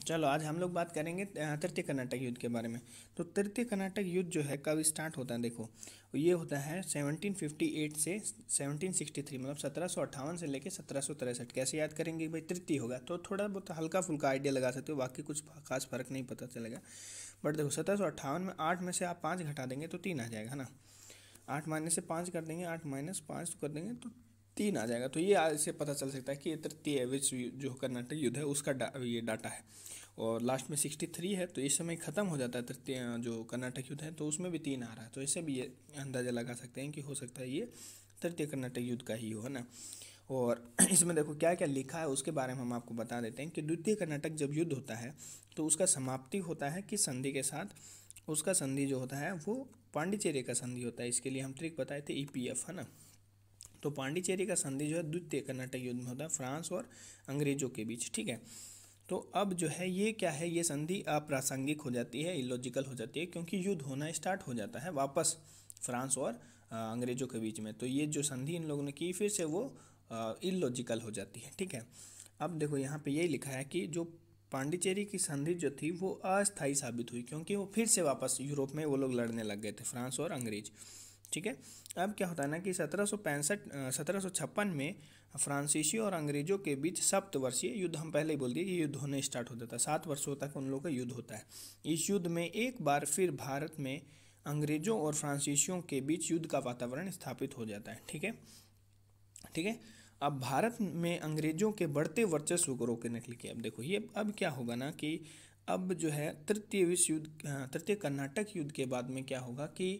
चलो आज हम लोग बात करेंगे तृतीय कर्नाटक युद्ध के बारे में। तो तृतीय कर्नाटक युद्ध जो है कब स्टार्ट होता है, देखो ये होता है 1758 से 1763, मतलब 1758 से लेके 1763। कैसे याद करेंगे भाई, तृतीय होगा तो थोड़ा बहुत हल्का फुल्का आइडिया लगा सकते हो, बाकी कुछ खास फर्क नहीं पता चलेगा। बट देखो 1758 में 8 में से आप 5 घटा देंगे तो 3 आ जाएगा ना। 8 माइनस से 5 कर देंगे, 8 माइनस 5 कर देंगे तो 3 आ जाएगा। तो ये इससे पता चल सकता है कि ये तृतीय विश्व जो कर्नाटक युद्ध है उसका ये डाटा है। और लास्ट में 63 है, तो इस समय ख़त्म हो जाता है तृतीय जो कर्नाटक युद्ध है, तो उसमें भी 3 आ रहा है। तो इससे भी ये अंदाज़ा लगा सकते हैं कि हो सकता है ये तृतीय कर्नाटक युद्ध का ही हो, है ना। और इसमें देखो क्या क्या लिखा है उसके बारे में हम आपको बता देते हैं कि द्वितीय कर्नाटक जब युद्ध होता है तो उसका समाप्ति होता है कि संधि के साथ। उसका संधि जो होता है वो पांडिचेरी का संधि होता है। इसके लिए हम ट्रिक बताए थे, EPF, है ना। तो पांडिचेरी का संधि जो है द्वितीय कर्नाटक युद्ध में होता है फ्रांस और अंग्रेजों के बीच, ठीक है। तो अब जो है ये क्या है, ये संधि अप्रासंगिक हो जाती है, इलॉजिकल हो जाती है, क्योंकि युद्ध होना स्टार्ट हो जाता है वापस फ्रांस और अंग्रेजों के बीच में। तो ये जो संधि इन लोगों ने की फिर से वो इलॉजिकल हो जाती है, ठीक है। अब देखो यहाँ पे यही लिखा है कि जो पांडिचेरी की संधि जो थी वो अस्थायी साबित हुई, क्योंकि वो फिर से वापस यूरोप में वो लोग लड़ने लग गए थे, फ्रांस और अंग्रेज, ठीक है। अब क्या होता है ना कि 1756 में फ्रांसीसी और अंग्रेजों के बीच सप्तवर्षीय युद्ध, हम पहले ही बोल दिए कि युद्ध होने स्टार्ट हो जाता है, 7 वर्षों तक उन लोगों का युद्ध होता है। इस युद्ध में एक बार फिर भारत में अंग्रेजों और फ्रांसीसियों के बीच युद्ध का वातावरण स्थापित हो जाता है, ठीक है, ठीक है। अब भारत में अंग्रेजों के बढ़ते वर्चस्व को रोकने के लिए, अब देखो ये अब क्या होगा ना कि अब जो है तृतीय विश्व युद्ध, तृतीय कर्नाटक युद्ध के बाद में क्या होगा कि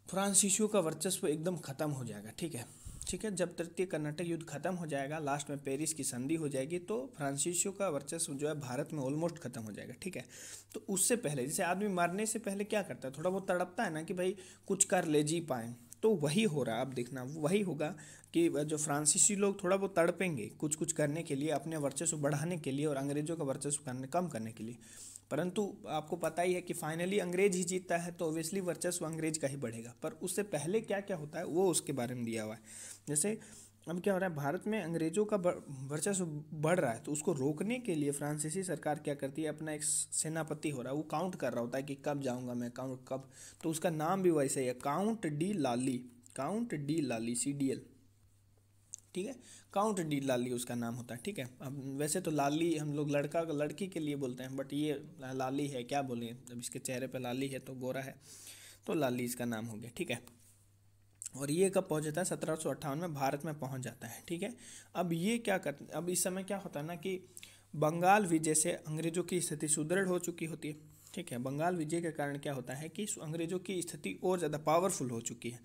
फ्रांसीसियों का वर्चस्व एकदम खत्म हो जाएगा, ठीक है, ठीक है। जब तृतीय कर्नाटक युद्ध खत्म हो जाएगा, लास्ट में पेरिस की संधि हो जाएगी, तो फ्रांसीसियों का वर्चस्व जो है भारत में ऑलमोस्ट खत्म हो जाएगा, ठीक है। तो उससे पहले, जैसे आदमी मरने से पहले क्या करता है, थोड़ा बहुत तड़पता है ना कि भाई कुछ कर ले जी पाए, तो वही हो रहा है। अब देखना वही होगा कि जो फ्रांसीसी लोग थोड़ा बहुत तड़पेंगे कुछ कुछ करने के लिए, अपने वर्चस्व बढ़ाने के लिए और अंग्रेजों का वर्चस्व कम करने के लिए। परंतु आपको पता ही है कि फाइनली अंग्रेज ही जीतता है, तो ऑब्वियसली वर्चस्व अंग्रेज का ही बढ़ेगा। पर उससे पहले क्या क्या होता है वो उसके बारे में दिया हुआ है। जैसे अब क्या हो रहा है, भारत में अंग्रेजों का वर्चस्व बढ़ रहा है, तो उसको रोकने के लिए फ्रांसीसी सरकार क्या करती है, अपना एक सेनापति हो रहा है वो काउंट कर रहा होता है कि कब जाऊंगा मैं, काउंट कब। तो उसका नाम भी वैसे ही है, काउंट डी लाली, काउंट डी लाली, CDL, ठीक है। काउंट डी लाली उसका नाम होता है, ठीक है। अब वैसे तो लाली हम लोग लड़का लड़की के लिए बोलते हैं, बट ये लाली है, क्या बोलें, जब इसके चेहरे पे लाली है तो गोरा है, तो लाली इसका नाम हो गया, ठीक है। और ये कब पहुंच जाता है, 1758 में भारत में पहुंच जाता है, ठीक है। अब ये क्या करते, अब इस समय क्या होता है ना कि बंगाल विजय से अंग्रेजों की स्थिति सुदृढ़ हो चुकी होती है, ठीक है। बंगाल विजय के कारण क्या होता है कि अंग्रेजों की स्थिति और ज़्यादा पावरफुल हो चुकी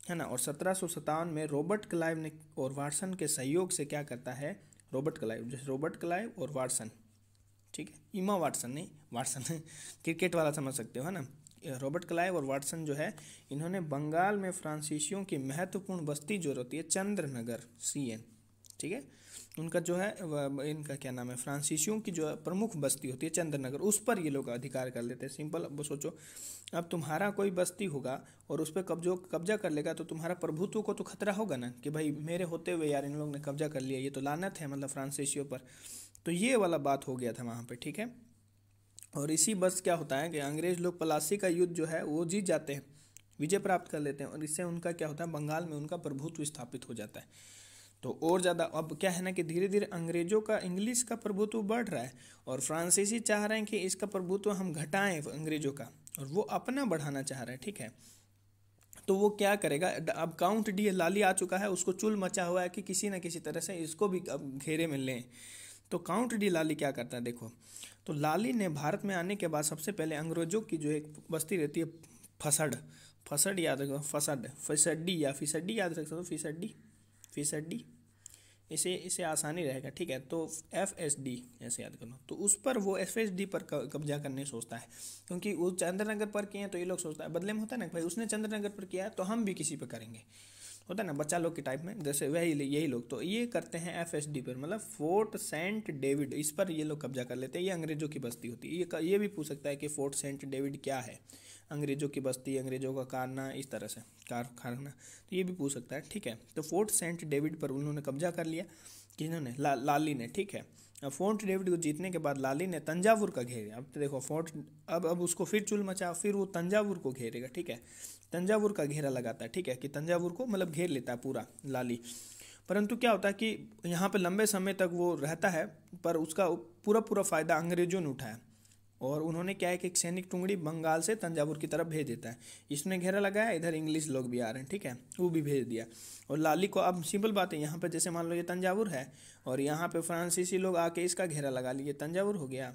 है ना। और 1757 में रॉबर्ट क्लाइव ने और वाटसन के सहयोग से क्या करता है, रॉबर्ट क्लाइव, जैसे रॉबर्ट क्लाइव और वाटसन, ठीक है, इमा वाटसन नहीं, वाटसन क्रिकेट वाला समझ सकते हो, है ना। रॉबर्ट क्लाइव और वाटसन जो है, इन्होंने बंगाल में फ्रांसीसियों की महत्वपूर्ण बस्ती जो होती है चंद्रनगर, CN, ठीक है, उनका जो है इनका क्या नाम है, फ्रांसीसियों की जो प्रमुख बस्ती होती है चंद्रनगर, उस पर ये लोग अधिकार कर लेते हैं। सिंपल, अब सोचो, अब तुम्हारा कोई बस्ती होगा और उस पर कब्जा कर लेगा, तो तुम्हारा प्रभुत्व को तो खतरा होगा ना कि भाई मेरे होते हुए यार इन लोगों ने कब्जा कर लिया, ये तो लानत है मतलब फ्रांसीसियों पर। तो ये वाला बात हो गया था वहाँ पे, ठीक है। और इसी बस क्या होता है कि अंग्रेज लोग प्लासी का युद्ध जो है वो जीत जाते हैं, विजय प्राप्त कर लेते हैं, और इससे उनका क्या होता है, बंगाल में उनका प्रभुत्व स्थापित हो जाता है। तो और ज़्यादा अब क्या है ना कि धीरे धीरे अंग्रेजों का इंग्लिश का प्रभुत्व बढ़ रहा है, और फ्रांसीसी चाह रहे हैं कि इसका प्रभुत्व हम घटाएं अंग्रेजों का, और वो अपना बढ़ाना चाह रहा है, ठीक है। तो वो क्या करेगा, अब काउंट डी लाली आ चुका है, उसको चुल मचा हुआ है कि किसी न किसी तरह से इसको भी अब घेरे में लें। तो काउंट डी लाली क्या करता है, देखो, तो लाली ने भारत में आने के बाद सबसे पहले अंग्रेजों की जो एक बस्ती रहती है फसड, फसड याद रखो, फसड, फिसड्डी या फिसड्डी याद रख सकते हो, फिसड्डी, फिसड्डी, इसे इसे आसानी रहेगा, ठीक है। तो FSD ऐसे याद कर लो, तो उस पर वो FSD पर कब्जा करने सोचता है, क्योंकि वो चंद्रनगर पर किए हैं, तो ये लोग सोचता है बदले में होता है ना भाई उसने चंद्रनगर पर किया है तो हम भी किसी पर करेंगे, होता है ना बच्चा लोग के टाइप में, जैसे वही यही लोग तो ये करते हैं FSD पर, मतलब फोर्ट सेंट डेविड, इस पर ये लोग कब्जा कर लेते हैं। ये अंग्रेजों की बस्ती होती है। ये भी पूछ सकता है कि फोर्ट सेंट डेविड क्या है, अंग्रेजों की बस्ती, अंग्रेजों का कारना, इस तरह से कारखाना, तो ये भी पूछ सकता है, ठीक है। तो फोर्ट सेंट डेविड पर उन्होंने कब्जा कर लिया, किन्होंने लाली ने, ठीक है। फोर्ट डेविड को जीतने के बाद लाली ने तंजावुर का घेरे। अब तो देखो फोर्ट, अब उसको फिर चुल मचा, फिर वो तंजावुर को घेरेगा, ठीक है। तंजावुर का घेरा लगाता है, ठीक है, कि तंजावुर को मतलब घेर लेता है पूरा लाली। परंतु क्या होता है कि यहाँ पे लंबे समय तक वो रहता है, पर उसका पूरा पूरा फायदा अंग्रेजों ने उठाया, और उन्होंने क्या है कि एक सैनिक टुकड़ी बंगाल से तंजावुर की तरफ भेज देता है। इसने घेरा लगाया, इधर इंग्लिश लोग भी आ रहे हैं, ठीक है, वो भी भेज दिया। और लाली को, अब सिंपल बात है, यहाँ पे जैसे मान लो ये तंजावुर है और यहाँ पे फ्रांसीसी लोग आके इसका घेरा लगा लिए, तंजावुर हो गया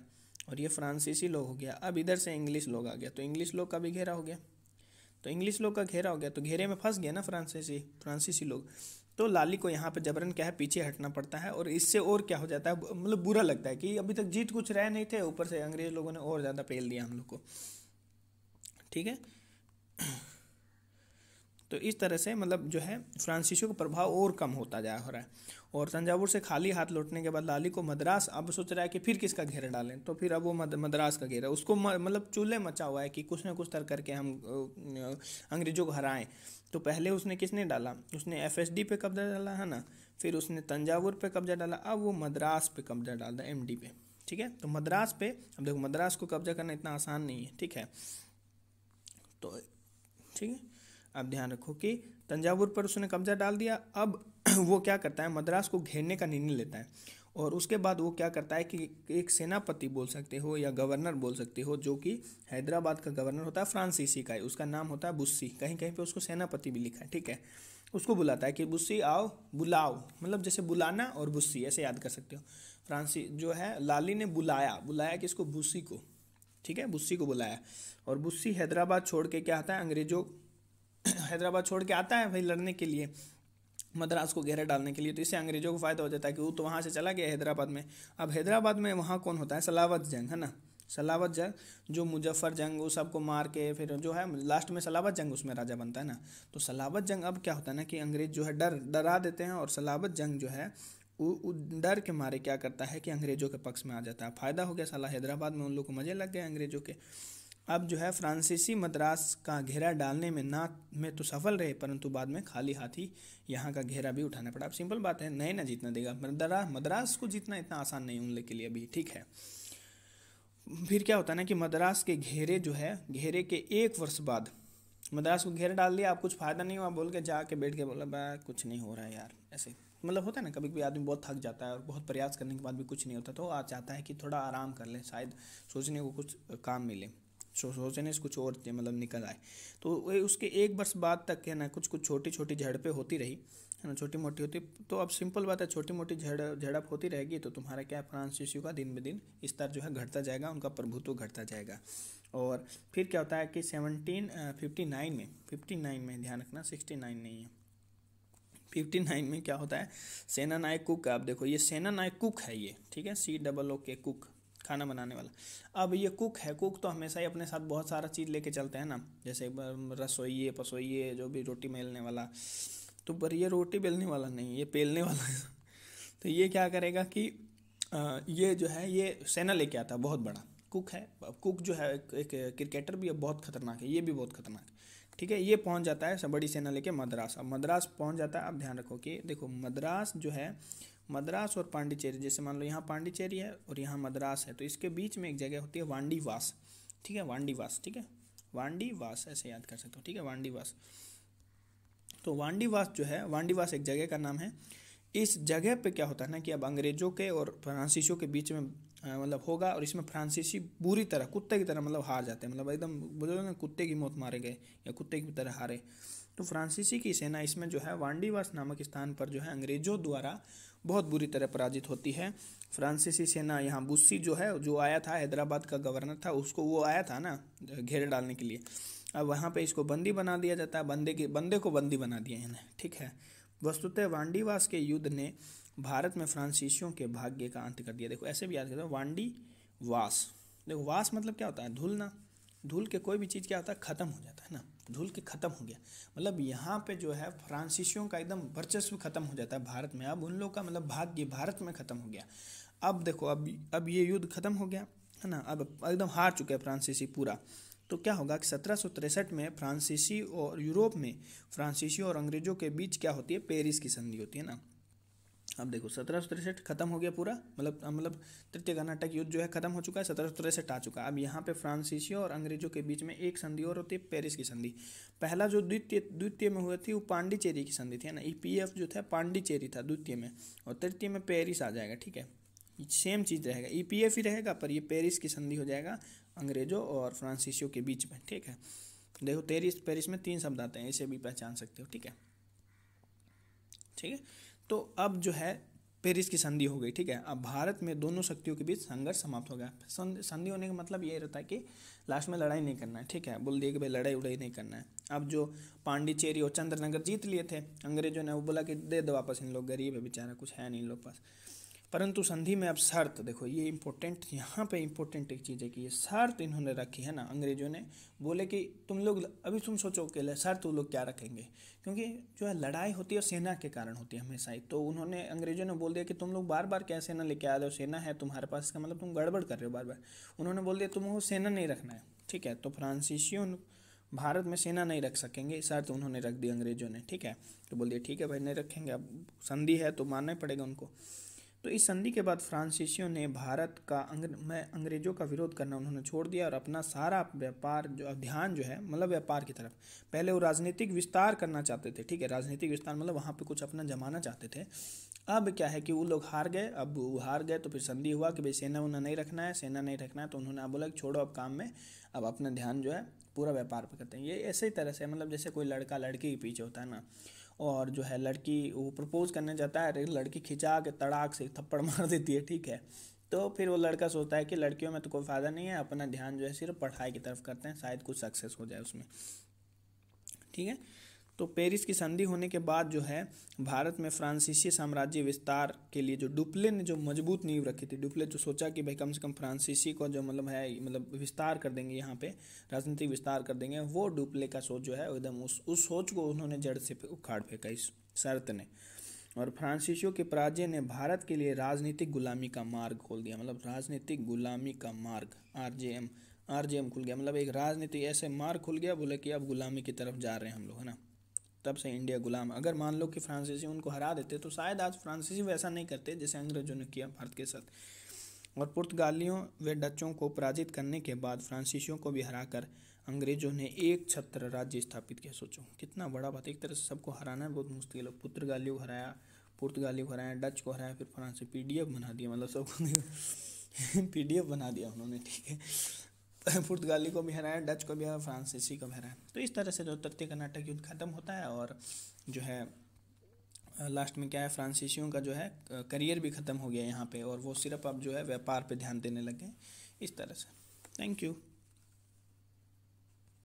और ये फ्रांसीसी लोग हो गया। अब इधर से इंग्लिश लोग आ गया तो इंग्लिश लोग का भी घेरा हो गया, तो इंग्लिश लोग का घेरा हो गया, तो घेरे में फंस गया ना फ्रांसीसी लोग। तो लाली को यहाँ पे जबरन क्या है, पीछे हटना पड़ता है, और इससे और क्या हो जाता है, मतलब बुरा लगता है कि अभी तक जीत कुछ रहे नहीं थे, ऊपर से अंग्रेज लोगों ने और ज़्यादा पेल दिया हम लोग को, ठीक है। तो इस तरह से मतलब जो है फ्रांसीसियों का प्रभाव और कम होता जा रहा है। और तंजावुर से खाली हाथ लौटने के बाद लाली को मद्रास, अब सोच रहा है कि फिर किसका घेरा डालें, तो फिर अब वो मद्रास का घेरा, उसको मतलब चूल्हे मचा हुआ है कि कुछ ना कुछ तर करके हम अंग्रेजों को हराएं। तो पहले उसने किसने डाला, उसने FSD पे कब्जा डाला है ना, फिर उसने तंजावुर पे कब्जा डाला, अब वो मद्रास पे कब्जा डालता है, MD पे, ठीक है। तो मद्रास पे, अब देखो मद्रास को कब्जा करना इतना आसान नहीं है, ठीक है। तो ठीक है, अब ध्यान रखो कि तंजावुर पर उसने कब्जा डाल दिया। अब वो क्या करता है, मद्रास को घेरने का निर्णय लेता है, और उसके बाद वो क्या करता है कि एक सेनापति बोल सकते हो या गवर्नर बोल सकते हो, जो कि हैदराबाद का गवर्नर होता है फ्रांसीसी का, उसका नाम होता है बुस्सी, कहीं कहीं पे उसको सेनापति भी लिखा है, ठीक है। उसको बुलाता है कि बुस्सी आओ, बुलाओ, मतलब जैसे बुलाना और बुस्सी ऐसे याद कर सकते हो। फ्रांसी जो है लाली ने बुलाया किसको, बुस्सी को, ठीक है, बुस्सी को बुलाया। और बुस्सी हैदराबाद छोड़ के क्या आता है, अंग्रेजों हैदराबाद छोड़ के आता है भाई लड़ने के लिए, मद्रास को घेरा डालने के लिए। तो इससे अंग्रेजों को फायदा हो जाता है कि वो तो वहाँ से चला गया हैदराबाद में। अब हैदराबाद में वहाँ कौन होता है, सलावत जंग, है ना, सलावत जंग, जो मुजफ्फर जंग वो सबको मार के फिर जो है लास्ट में सलावत जंग उसमें राजा बनता है ना। तो सलावत जंग अब क्या होता है ना कि अंग्रेज जो है डरा देते हैं, और सलावत जंग जो है वो डर के मारे क्या करता है कि अंग्रेजों के पक्ष में आ जाता है। फायदा हो गया साला, हैदराबाद में उन लोग को मजे लग गए अंग्रेजों के। अब जो है फ्रांसीसी मद्रास का घेरा डालने में तो सफल रहे, परंतु बाद में खाली हाथ ही यहाँ का घेरा भी उठाना पड़ा। अब सिंपल बात है, नहीं ना जीतना देगा, मद्रास को जीतना इतना आसान नहीं उन लोग के लिए भी, ठीक है। फिर क्या होता है ना कि मद्रास के घेरे जो है, घेरे के 1 वर्ष बाद मद्रास को घेरा डाल दिया, अब कुछ फ़ायदा नहीं हुआ बोल के जाके बैठ के बोला बा कुछ नहीं हो रहा है यार, ऐसे मतलब होता है ना, कभी कभी आदमी बहुत थक जाता है और बहुत प्रयास करने के बाद भी कुछ नहीं होता, तो आज चाहता है कि थोड़ा आराम कर ले, शायद सोचने को कुछ काम मिले, सोचने से कुछ और मतलब निकल आए। तो उसके 1 वर्ष बाद तक है ना कुछ कुछ छोटी छोटी झड़पें होती रही, है ना, छोटी मोटी होती। तो अब सिंपल बात है, छोटी मोटी झड़प होती रहेगी तो तुम्हारा क्या है, फ्रांसीसियों का दिन ब दिन स्तर जो है घटता जाएगा, उनका प्रभुत्व घटता जाएगा। और फिर क्या होता है कि 1759 में ध्यान रखना, 69 नहीं है, 59 में क्या होता है, सेना नायक कुक, आप देखो ये सेना नायक कुक है ये, ठीक है, COOK कुक, खाना बनाने वाला। अब ये कुक है, कुक तो हमेशा ही अपने साथ बहुत सारा चीज़ लेके चलते हैं ना, जैसे रसोइये पसोइये, जो भी रोटी बेलने वाला, तो पर ये रोटी बेलने वाला नहीं, ये पेलने वाला है। तो ये क्या करेगा कि ये जो है ये सेना लेके आता है बहुत बड़ा, कुक है। कुक जो है एक क्रिकेटर भी है, बहुत खतरनाक है, ये भी बहुत खतरनाक है, ठीक है। ये पहुंच जाता है सब बड़ी सेना लेके मद्रास। अब मद्रास पहुंच जाता है। अब ध्यान रखो कि देखो मद्रास जो है, मद्रास और पांडिचेरी, जैसे मान लो यहाँ पांडिचेरी है और यहाँ मद्रास है, तो इसके बीच में एक जगह होती है वांडीवास, ठीक है, वांडीवास, ठीक है, वांडीवास ऐसे याद कर सकते हो, ठीक है, वांडीवास। तो वांडीवास जो है, वांडीवास एक जगह का नाम है। इस जगह पे क्या होता है ना कि अब अंग्रेजों के और फ्रांसीसियों के बीच में मतलब होगा, और इसमें फ्रांसीसी बुरी तरह कुत्ते की तरह मतलब हार जाते हैं, मतलब एकदम बोलो ना कुत्ते की मौत मारे गए या कुत्ते की तरह हारे। तो फ्रांसीसी की सेना इसमें जो है वांडीवास नामक स्थान पर जो है अंग्रेजों द्वारा बहुत बुरी तरह पराजित होती है। फ्रांसीसी सेना, यहाँ बुस्सी जो है, जो आया था हैदराबाद का गवर्नर था, उसको वो आया था ना घेरे डालने के लिए। अब वहाँ पे इसको बंदी बना दिया जाता है, बंदे को बंदी बना दिया इन्हें, ठीक है। वस्तुतः वांडीवास के युद्ध ने भारत में फ्रांसीसियों के भाग्य का अंत कर दिया। देखो ऐसे भी याद करते हो, वांडीवास, देखो वास मतलब क्या होता है, धूल ना, धूल के कोई भी चीज़ क्या होता है, ख़त्म हो जाता है ना, धूल के ख़त्म हो गया, मतलब यहाँ पे जो है फ्रांसीसियों का एकदम वर्चस्व खत्म हो जाता है भारत में। अब उन लोग का मतलब भाग्य भारत में ख़त्म हो गया। अब देखो अब ये युद्ध खत्म हो गया है ना, अब एकदम हार चुके हैं फ्रांसीसी पूरा। तो क्या होगा कि 1763 में फ्रांसीसी और यूरोप में फ्रांसीसियों और अंग्रेजों के बीच क्या होती है, पेरिस की संधि होती है ना। अब देखो 1763 खत्म हो गया पूरा, मतलब तृतीय कर्नाटक युद्ध जो है खत्म हो चुका है, 1763 आ चुका है। अब यहाँ पे फ्रांसीसियों और अंग्रेजों के बीच में एक संधि और होती है, पेरिस की संधि। पहला जो द्वितीय द्वितीय में हुई थी वो पांडिचेरी की संधि थी, है ना। ईपीएफ जो था पांडिचेरी था द्वितीय में, और तृतीय में पेरिस आ जाएगा, ठीक है। सेम चीज़ रहेगा, ईपीएफ ही रहेगा, पर ये पेरिस की संधि हो जाएगा अंग्रेजों और फ्रांसीसियों के बीच में, ठीक है। देखो पेरिस पेरिस में 3 शब्द आते हैं, इसे भी पहचान सकते हो, ठीक है। ठीक है, तो अब जो है पेरिस की संधि हो गई, ठीक है। अब भारत में दोनों शक्तियों के बीच संघर्ष समाप्त हो गया। संधि होने का मतलब ये रहता है कि लास्ट में लड़ाई नहीं करना है, ठीक है। बोल दिए कि भाई लड़ाई उड़ाई नहीं करना है। अब जो पांडिचेरी और चंद्रनगर जीत लिए थे अंग्रेजों ने, वो बोला कि दे दो वापस, इन लोग गरीब है बेचारा, कुछ है नहीं इन लोग पास। परंतु संधि में अब शर्त देखो, ये इंपॉर्टेंट, यहाँ पे इंपॉर्टेंट एक चीज़ है कि ये शर्त इन्होंने रखी है ना, अंग्रेजों ने बोले कि तुम लोग अभी तुम सोचो कि शर्त वो लोग क्या रखेंगे, क्योंकि जो है लड़ाई होती है सेना के कारण होती है हमेशा ही। तो उन्होंने अंग्रेजों ने बोल दिया कि तुम लोग बार बार क्या सेना लेके आ रहे हो, सेना है तुम्हारे पास, इसका मतलब तुम गड़बड़ कर रहे हो बार बार। उन्होंने बोल दिया तुमको सेना नहीं रखना है, ठीक है। तो फ्रांसीसियों भारत में सेना नहीं रख सकेंगे, शर्त उन्होंने रख दी अंग्रेजों ने, ठीक है। तो बोल दिया ठीक है भाई नहीं रखेंगे, अब संधि है तो मानना ही पड़ेगा उनको। तो इस संधि के बाद फ्रांसीसियों ने भारत का अंग्रेजों का विरोध करना उन्होंने छोड़ दिया, और अपना सारा व्यापार जो ध्यान जो है मतलब व्यापार की तरफ। पहले वो राजनीतिक विस्तार करना चाहते थे, ठीक है, राजनीतिक विस्तार मतलब वहाँ पे कुछ अपना जमाना चाहते थे। अब क्या है कि वो लोग हार गए, अब वो हार गए तो फिर संधि हुआ कि भाई सेना उन्हें नहीं रखना है, सेना नहीं रखना है, तो उन्होंने अब बोला कि छोड़ो अब काम में, अब अपना ध्यान जो है पूरा व्यापार पर करते हैं। ये ऐसे ही तरह से मतलब जैसे कोई लड़का लड़की के पीछे होता है ना, और जो है लड़की वो प्रपोज करने जाता है, लड़की खिंचा के तड़ाक से थप्पड़ मार देती है, ठीक है। तो फिर वो लड़का सोचता है कि लड़कियों में तो कोई फ़ायदा नहीं है, अपना ध्यान जो है सिर्फ पढ़ाई की तरफ करते हैं, शायद कुछ सक्सेस हो जाए उसमें, ठीक है। तो पेरिस की संधि होने के बाद जो है भारत में फ्रांसीसी साम्राज्य विस्तार के लिए जो डुप्ले ने जो मजबूत नींव रखी थी, डुप्ले जो सोचा कि भाई कम से कम फ्रांसीसी को जो मतलब है मतलब विस्तार कर देंगे, यहाँ पे राजनीतिक विस्तार कर देंगे, वो डुप्ले का सोच जो है एकदम उस सोच को उन्होंने जड़ से उखाड़ फेंका इस शर्त ने। और फ्रांसीसियों के पराजय ने भारत के लिए राजनीतिक गुलामी का मार्ग खोल दिया, मतलब राजनीतिक गुलामी का मार्ग, आरजेएम खुल गया, मतलब एक राजनीतिक ऐसे मार्ग खुल गया, बोले कि अब गुलामी की तरफ जा रहे हैं हम लोग, है ना। तब से इंडिया गुलाम। अगर मान लो कि फ्रांसीसी उनको हरा देते तो शायद आज फ्रांसीसी वैसा नहीं करते जैसे अंग्रेजों ने किया भारत के साथ। और पुर्तगालियों व डचों को पराजित करने के बाद फ्रांसीसियों को भी हराकर अंग्रेजों ने एक छत्र राज्य स्थापित किया। सोचो कितना बड़ा बात, एक तरह से सबको हराना है बहुत मुश्किल है। पुर्तगालियों को हराया, पुर्तगालियों को हराया, डच को हराया, फिर फ्रांस पीडीएफ बना दिया, मतलब सबको पीडीएफ बना दिया उन्होंने, ठीक है। पुर्तगाली को भी हराया, डच को भी हराया, फ्रांसीसी को भी हराया। तो इस तरह से जो तृतीय कर्नाटक युद्ध खत्म होता है, और जो है लास्ट में क्या है, फ्रांसीसियों का जो है करियर भी ख़त्म हो गया यहाँ पे, और वो सिर्फ अब जो है व्यापार पे ध्यान देने लगे, इस तरह से। Thank you.